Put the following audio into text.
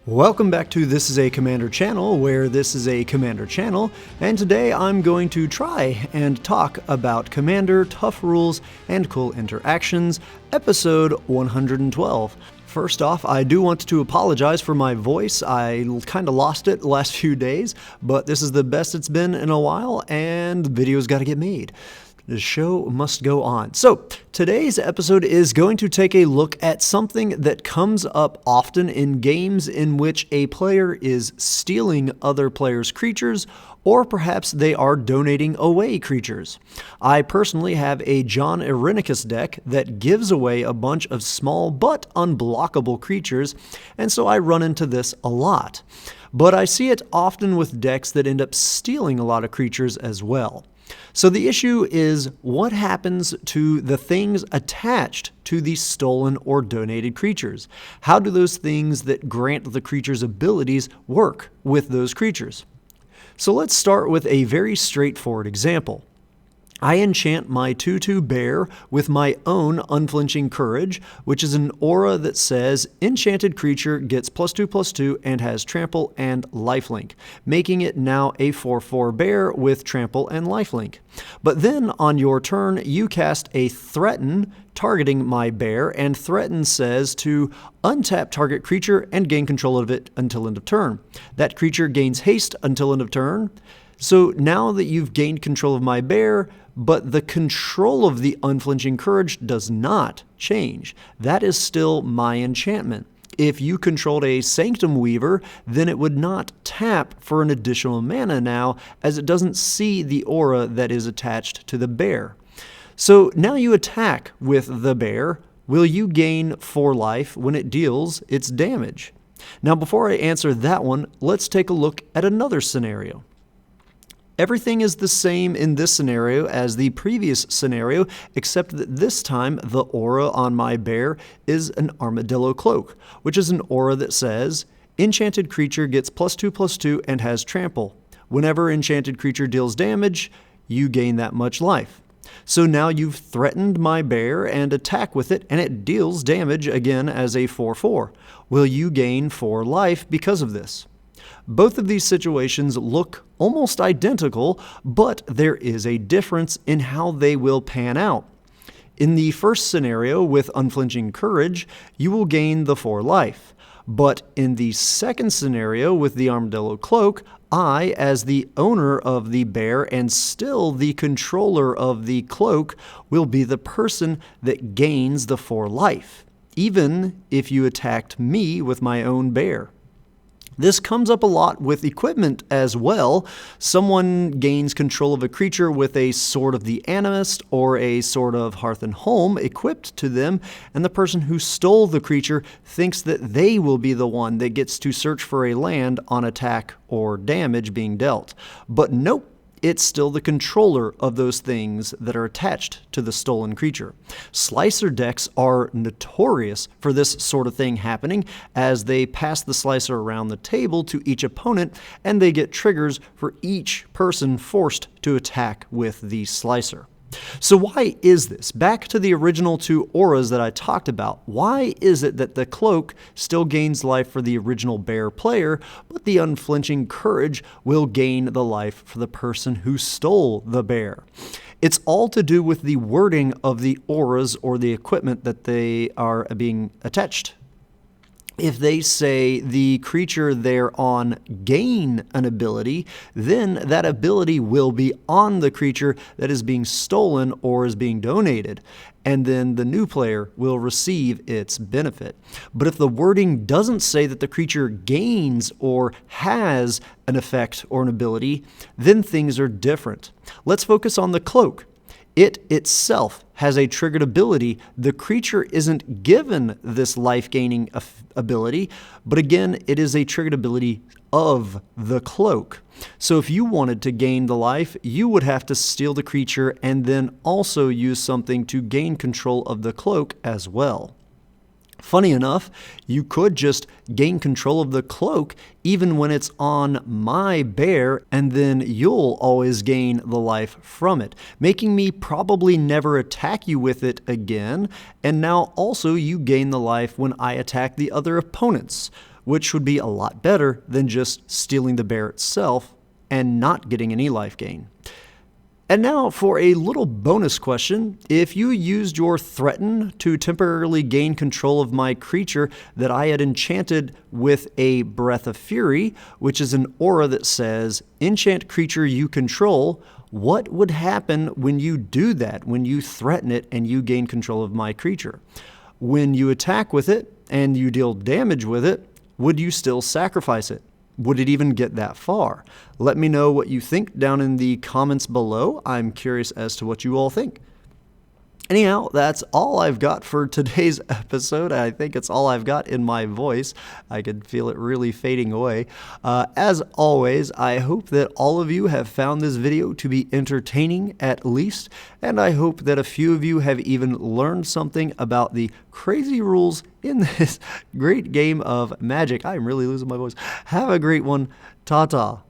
Welcome back to This is a Commander channel, where this is a Commander channel, and today I'm going to try and talk about Commander, tough rules, and cool interactions, episode 112. First off, I do want to apologize for my voice. I kind of lost it the last few days, but this is the best it's been in a while, and the video's got to get made. The show must go on. So, today's episode is going to take a look at something that comes up often in games in which a player is stealing other players' creatures, or perhaps they are donating away creatures. I personally have a John Irenicus deck that gives away a bunch of small but unblockable creatures, and so I run into this a lot. But I see it often with decks that end up stealing a lot of creatures as well. So the issue is, what happens to the things attached to these stolen or donated creatures? How do those things that grant the creature's abilities work with those creatures? So let's start with a very straightforward example. I enchant my 2/2 bear with my own Unflinching Courage, which is an aura that says enchanted creature gets +2/+2 and has trample and lifelink, making it now a 4/4 bear with trample and lifelink. But then on your turn, you cast a threaten targeting my bear, and threaten says to untap target creature and gain control of it until end of turn. That creature gains haste until end of turn. So now that you've gained control of my bear, but the control of the Unflinching Courage does not change. That is still my enchantment. If you controlled a Sanctum Weaver, then it would not tap for an additional mana now, as it doesn't see the aura that is attached to the bear. So now you attack with the bear. Will you gain 4 life when it deals its damage? Now, before I answer that one, let's take a look at another scenario. Everything is the same in this scenario as the previous scenario, except that this time the aura on my bear is an Armadillo Cloak, which is an aura that says, enchanted creature gets +2/+2 and has trample. Whenever enchanted creature deals damage, you gain that much life. So now you've threatened my bear and attack with it, and it deals damage again as a 4/4. Will you gain 4 life because of this? Both of these situations look almost identical, but there is a difference in how they will pan out. In the first scenario with Unflinching Courage, you will gain the 4 life. But in the second scenario with the Armadillo Cloak, I, as the owner of the bear and still the controller of the cloak, will be the person that gains the 4 life, even if you attacked me with my own bear. This comes up a lot with equipment as well. Someone gains control of a creature with a Sword of the Animist or a Sword of Hearth and Home equipped to them, and the person who stole the creature thinks that they will be the one that gets to search for a land on attack or damage being dealt. But nope. It's still the controller of those things that are attached to the stolen creature. Slicer decks are notorious for this sort of thing happening, as they pass the slicer around the table to each opponent, and they get triggers for each person forced to attack with the slicer. So why is this? Back to the original 2 auras that I talked about. Why is it that the cloak still gains life for the original bear player, but the Unflinching Courage will gain the life for the person who stole the bear? It's all to do with the wording of the auras or the equipment that they are being attached. If they say the creature thereon gain an ability, then that ability will be on the creature that is being stolen or is being donated, and then the new player will receive its benefit. But if the wording doesn't say that the creature gains or has an effect or an ability, then things are different. Let's focus on the cloak. It itself has a triggered ability. The creature isn't given this life-gaining ability, but again, it is a triggered ability of the cloak. So if you wanted to gain the life, you would have to steal the creature and then also use something to gain control of the cloak as well. Funny enough, you could just gain control of the cloak even when it's on my bear, and then you'll always gain the life from it, making me probably never attack you with it again, and now also you gain the life when I attack the other opponents, which would be a lot better than just stealing the bear itself and not getting any life gain. And now for a little bonus question. If you used your threaten to temporarily gain control of my creature that I had enchanted with a Breath of Fury, which is an aura that says, enchant creature you control, what would happen when you do that, when you threaten it and you gain control of my creature? When you attack with it and you deal damage with it, would you still sacrifice it? Would it even get that far? Let me know what you think down in the comments below. I'm curious as to what you all think. Anyhow, that's all I've got for today's episode. I think it's all I've got in my voice. I could feel it really fading away. As always, I hope that all of you have found this video to be entertaining at least, and I hope that a few of you have even learned something about the crazy rules in this great game of Magic. I'm really losing my voice. Have a great one. Ta-ta.